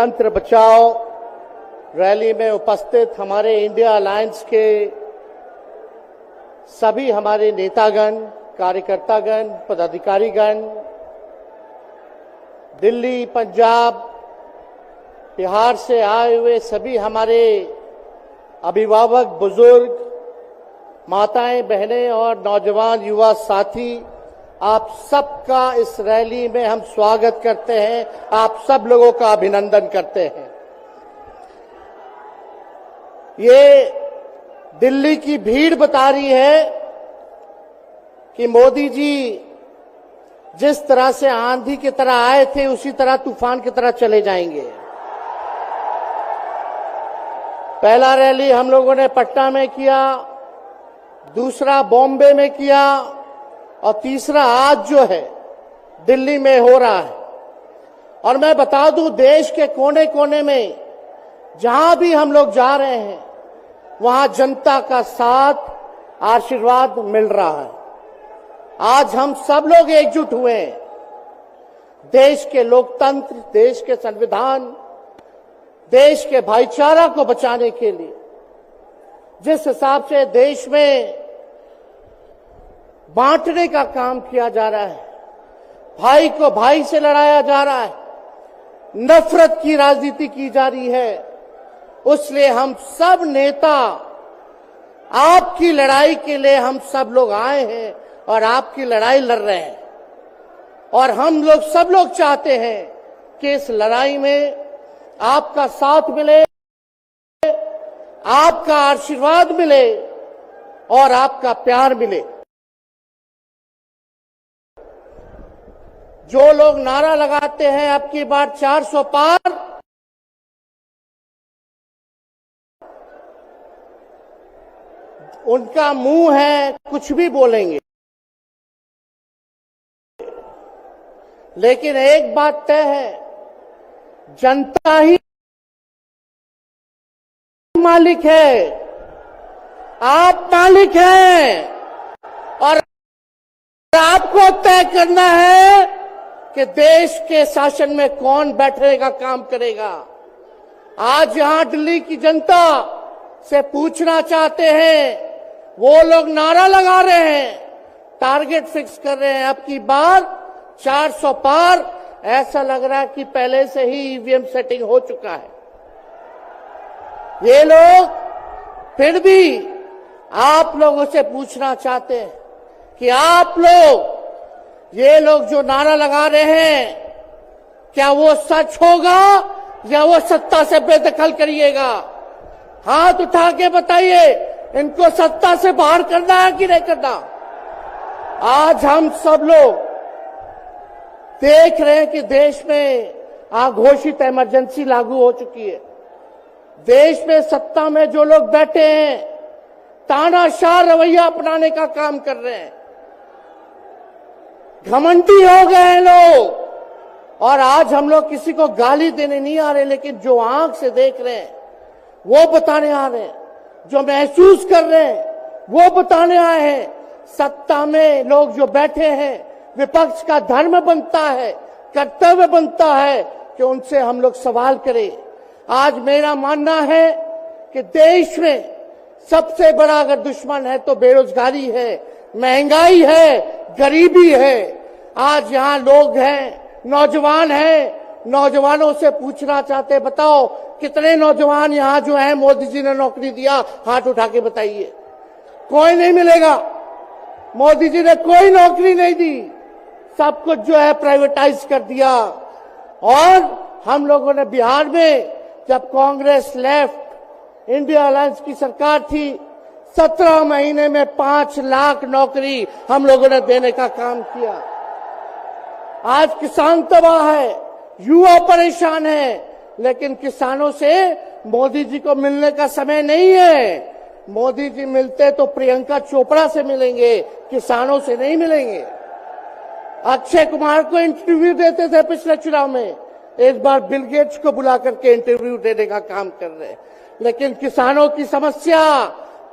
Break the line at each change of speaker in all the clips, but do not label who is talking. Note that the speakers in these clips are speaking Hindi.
लोकतंत्र बचाओ रैली में उपस्थित हमारे इंडिया अलायंस के सभी हमारे नेतागण, कार्यकर्तागण, पदाधिकारीगण, दिल्ली, पंजाब, बिहार से आए हुए सभी हमारे अभिभावक, बुजुर्ग, माताएं, बहनें और नौजवान युवा साथी, आप सबका इस रैली में हम स्वागत करते हैं। आप सब लोगों का अभिनंदन करते हैं। ये दिल्ली की भीड़ बता रही है कि मोदी जी जिस तरह से आंधी की तरह आए थे उसी तरह तूफान की तरह चले जाएंगे। पहला रैली हम लोगों ने पटना में किया, दूसरा बॉम्बे में किया और तीसरा आज जो है दिल्ली में हो रहा है। और मैं बता दूं, देश के कोने कोने में जहां भी हम लोग जा रहे हैं वहां जनता का साथ, आशीर्वाद मिल रहा है। आज हम सब लोग एकजुट हुए हैं देश के लोकतंत्र, देश के संविधान, देश के भाईचारा को बचाने के लिए। जिस हिसाब से देश में बांटने का काम किया जा रहा है, भाई को भाई से लड़ाया जा रहा है, नफरत की राजनीति की जा रही है, उसलिए हम सब नेता आपकी लड़ाई के लिए हम सब लोग आए हैं और आपकी लड़ाई लड़ रहे हैं। और हम लोग सब लोग चाहते हैं कि इस लड़ाई में आपका साथ मिले, आपका आशीर्वाद मिले और आपका प्यार मिले। जो लोग नारा लगाते हैं अब की बार 400 पार, उनका मुंह है, कुछ भी बोलेंगे, लेकिन एक बात तय है, जनता ही मालिक है, आप मालिक हैं और आपको तय करना है कि देश के शासन में कौन बैठने का काम करेगा। आज यहां दिल्ली की जनता से पूछना चाहते हैं, वो लोग नारा लगा रहे हैं, टारगेट फिक्स कर रहे हैं, अब की बार 400 पार। ऐसा लग रहा है कि पहले से ही ईवीएम सेटिंग हो चुका है। ये लोग फिर भी आप लोगों से पूछना चाहते हैं कि आप लोग, ये लोग जो नारा लगा रहे हैं, क्या वो सच होगा या वो सत्ता से बेदखल करिएगा? हाथ उठा के बताइए, इनको सत्ता से बाहर करना है कि नहीं करना? आज हम सब लोग देख रहे हैं कि देश में अघोषित इमरजेंसी लागू हो चुकी है। देश में सत्ता में जो लोग बैठे हैं तानाशाह रवैया अपनाने का काम कर रहे हैं, घमंडी हो गए हैं लोग। और आज हम लोग किसी को गाली देने नहीं आ रहे, लेकिन जो आंख से देख रहे हैं वो बताने आ रहे हैं, जो महसूस कर रहे हैं वो बताने आए हैं। सत्ता में लोग जो बैठे हैं, विपक्ष का धर्म बनता है, कर्तव्य बनता है कि उनसे हम लोग सवाल करें। आज मेरा मानना है कि देश में सबसे बड़ा अगर दुश्मन है तो बेरोजगारी है, महंगाई है, गरीबी है। आज यहाँ लोग हैं, नौजवान हैं, नौजवानों से पूछना चाहते, बताओ कितने नौजवान यहाँ जो हैं मोदी जी ने नौकरी दिया? हाथ उठा के बताइए। कोई नहीं मिलेगा। मोदी जी ने कोई नौकरी नहीं दी, सब कुछ जो है प्राइवेटाइज कर दिया। और हम लोगों ने बिहार में जब कांग्रेस लेफ्ट इंडिया अलायंस की सरकार थी, 17 महीने में 5 लाख नौकरी हम लोगों ने देने का काम किया। आज किसान तबाह है, युवा परेशान है, लेकिन किसानों से मोदी जी को मिलने का समय नहीं है। मोदी जी मिलते तो प्रियंका चोपड़ा से मिलेंगे, किसानों से नहीं मिलेंगे। अक्षय कुमार को इंटरव्यू देते थे पिछले चुनाव में, इस बार बिल गेट्स को बुला करके इंटरव्यू देने का काम कर रहे हैं। लेकिन किसानों की समस्या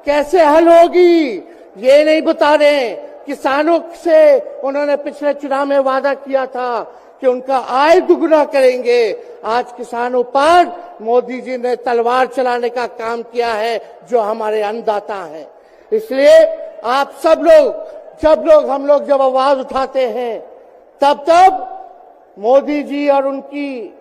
कैसे हल होगी ये नहीं बता रहे। किसानों से उन्होंने पिछले चुनाव में वादा किया था कि उनका आय दुगुना करेंगे। आज किसानों पर मोदी जी ने तलवार चलाने का काम किया है, जो हमारे अन्नदाता हैं। इसलिए आप सब लोग हम लोग जब आवाज उठाते हैं, तब मोदी जी और उनकी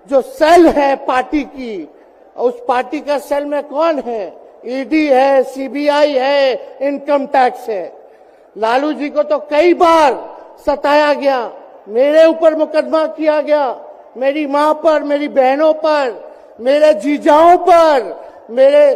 जो सेल है पार्टी की, उस पार्टी का सेल में कौन है? ईडी है, सीबीआई है, इनकम टैक्स है। लालू जी को तो कई बार सताया गया, मेरे ऊपर मुकदमा किया गया, मेरी मां पर, मेरी बहनों पर, मेरे जीजाओं पर, मेरे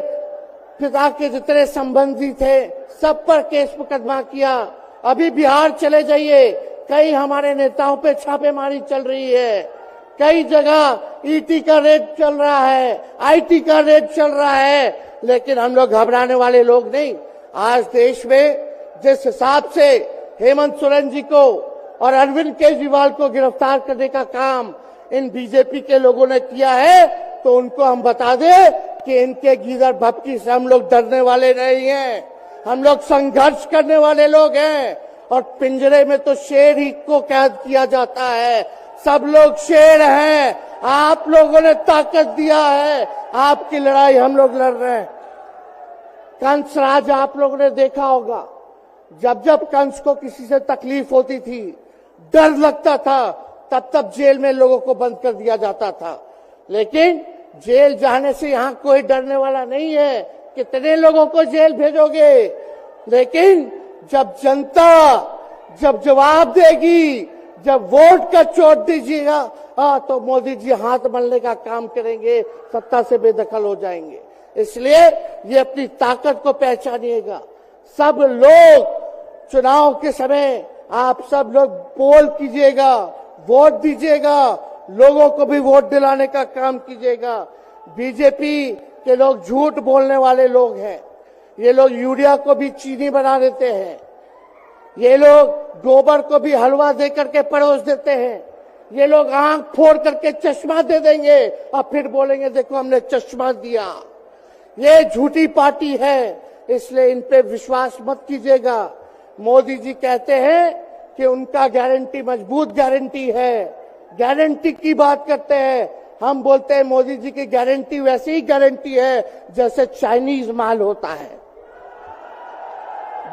पिता के जितने संबंधी थे सब पर केस मुकदमा किया। अभी बिहार चले जाइए, कई हमारे नेताओं पे छापेमारी चल रही है, कई जगह ईटी का रेड चल रहा है, आईटी का रेड चल रहा है, लेकिन हम लोग घबराने वाले लोग नहीं। आज देश में जिस हिसाब से हेमंत सोरेन जी को और अरविंद केजरीवाल को गिरफ्तार करने का काम इन बीजेपी के लोगों ने किया है, तो उनको हम बता दें कि इनके गीदड़ भपकी से हम लोग डरने वाले नहीं हैं। हम लोग संघर्ष करने वाले लोग हैं, और पिंजरे में तो शेर ही को कैद किया जाता है। सब लोग शेर हैं, आप लोगों ने ताकत दिया है, आपकी लड़ाई हम लोग लड़ रहे हैं। कंस राज आप लोगों ने देखा होगा, जब कंस को किसी से तकलीफ होती थी, डर लगता था, तब जेल में लोगों को बंद कर दिया जाता था। लेकिन जेल जाने से यहां कोई डरने वाला नहीं है। कितने लोगों को जेल भेजोगे? लेकिन जब जनता जब जवाब देगी, जब वोट का चोट दीजिएगा, तो मोदी जी हाथ मलने का काम करेंगे, सत्ता से बेदखल हो जाएंगे। इसलिए ये अपनी ताकत को पहचानिएगा। सब लोग चुनाव के समय आप सब लोग पोल कीजिएगा, वोट दीजिएगा, लोगों को भी वोट दिलाने का काम कीजिएगा। बीजेपी के लोग झूठ बोलने वाले लोग हैं। ये लोग यूरिया को भी चीनी बना देते हैं, ये लोग गोबर को भी हलवा दे करके परोस देते हैं, ये लोग आंख फोड़ करके चश्मा दे देंगे और फिर बोलेंगे देखो हमने चश्मा दिया। ये झूठी पार्टी है, इसलिए इन पे विश्वास मत कीजिएगा। मोदी जी कहते हैं कि उनका गारंटी मजबूत गारंटी है, गारंटी की बात करते हैं। हम बोलते हैं मोदी जी की गारंटी वैसी ही गारंटी है जैसे चाइनीज माल होता है,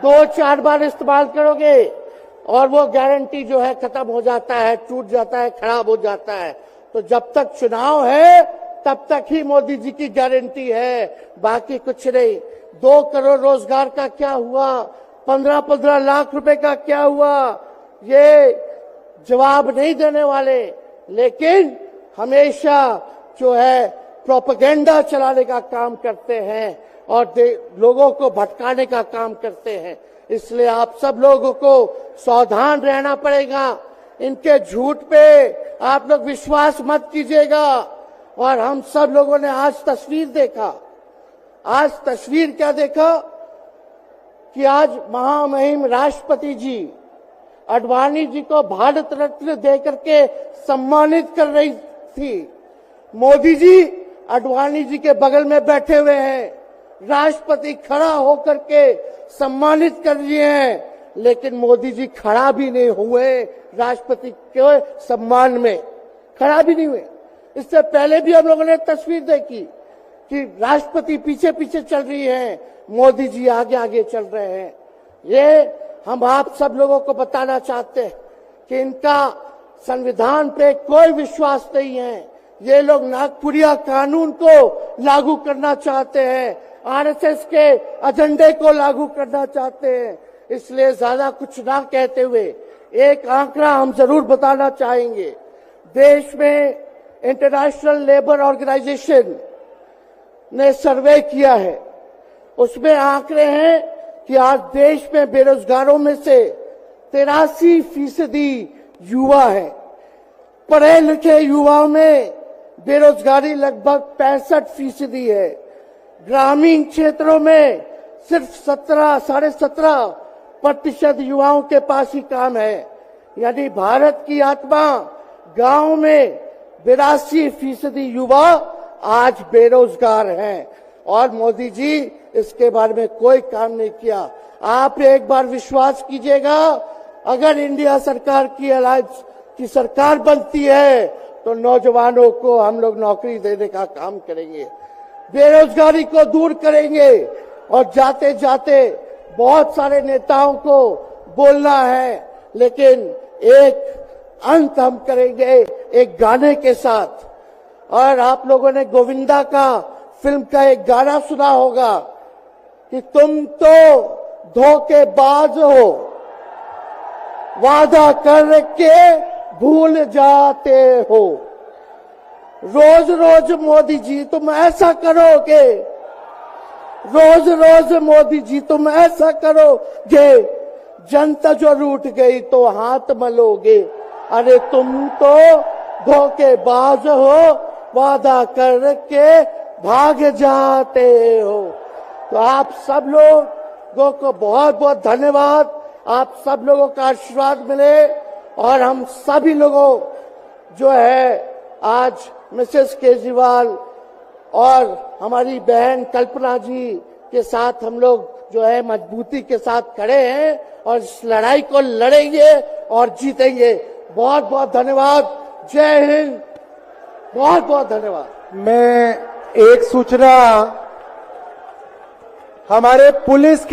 2-4 बार इस्तेमाल करोगे और वो गारंटी जो है खत्म हो जाता है, टूट जाता है, खराब हो जाता है। तो जब तक चुनाव है तब तक ही मोदी जी की गारंटी है, बाकी कुछ नहीं। 2 करोड़ रोजगार का क्या हुआ, 15-15 लाख रुपए का क्या हुआ, ये जवाब नहीं देने वाले, लेकिन हमेशा जो है प्रोपेगेंडा चलाने का काम करते हैं और लोगों को भटकाने का काम करते हैं। इसलिए आप सब लोगों को सावधान रहना पड़ेगा। इनके झूठ पे आप लोग विश्वास मत कीजिएगा। और हम सब लोगों ने आज तस्वीर देखा, आज तस्वीर क्या देखा कि आज महामहिम राष्ट्रपति जी आडवाणी जी को भारत रत्न देकर के सम्मानित कर रही थी। मोदी जी आडवाणी जी के बगल में बैठे हुए हैं, राष्ट्रपति खड़ा होकर के सम्मानित कर दिए हैं, लेकिन मोदी जी खड़ा भी नहीं हुए राष्ट्रपति के सम्मान में, खड़ा भी नहीं हुए। इससे पहले भी हम लोगों ने तस्वीर देखी कि राष्ट्रपति पीछे पीछे चल रही है, मोदी जी आगे आगे चल रहे हैं। ये हम आप सब लोगों को बताना चाहते हैं कि इनका संविधान पे कोई विश्वास नहीं है। ये लोग नागपुरिया कानून को लागू करना चाहते हैं, आरएसएस के एजेंडे को लागू करना चाहते हैं। इसलिए ज्यादा कुछ ना कहते हुए एक आंकड़ा हम जरूर बताना चाहेंगे। देश में इंटरनेशनल लेबर ऑर्गेनाइजेशन ने सर्वे किया है, उसमें आंकड़े हैं कि आज देश में बेरोजगारों में से 83% युवा है। पढ़े लिखे युवाओं में बेरोजगारी लगभग 65% है। ग्रामीण क्षेत्रों में सिर्फ 17.5% युवाओं के पास ही काम है। यानी भारत की आत्मा गांव में 82% युवा आज बेरोजगार हैं और मोदी जी इसके बारे में कोई काम नहीं किया। आप एक बार विश्वास कीजिएगा, अगर इंडिया सरकार की अलायंस की सरकार बनती है तो नौजवानों को हम लोग नौकरी देने का काम करेंगे, बेरोजगारी को दूर करेंगे। और जाते जाते बहुत सारे नेताओं को बोलना है, लेकिन एक अंत हम करेंगे एक गाने के साथ। और आप लोगों ने गोविंदा का फिल्म का एक गाना सुना होगा कि तुम तो धोखेबाज हो, वादा करके भूल जाते हो। रोज रोज मोदी जी तुम ऐसा करोगे, रोज रोज मोदी जी तुम ऐसा करोगे, जनता जो रूठ गई तो हाथ मलोगे। अरे तुम तो धोखेबाज हो, वादा करके भाग जाते हो। तो आप सब लोगों को बहुत बहुत धन्यवाद। आप सब लोगों का आशीर्वाद मिले और हम सभी लोगों जो है आज मिसेस केजरीवाल और हमारी बहन कल्पना जी के साथ हम लोग जो है मजबूती के साथ खड़े हैं और इस लड़ाई को लड़ेंगे और जीतेंगे। बहुत बहुत धन्यवाद। जय हिंद। बहुत बहुत धन्यवाद।
मैं एक सूचना हमारे पुलिस के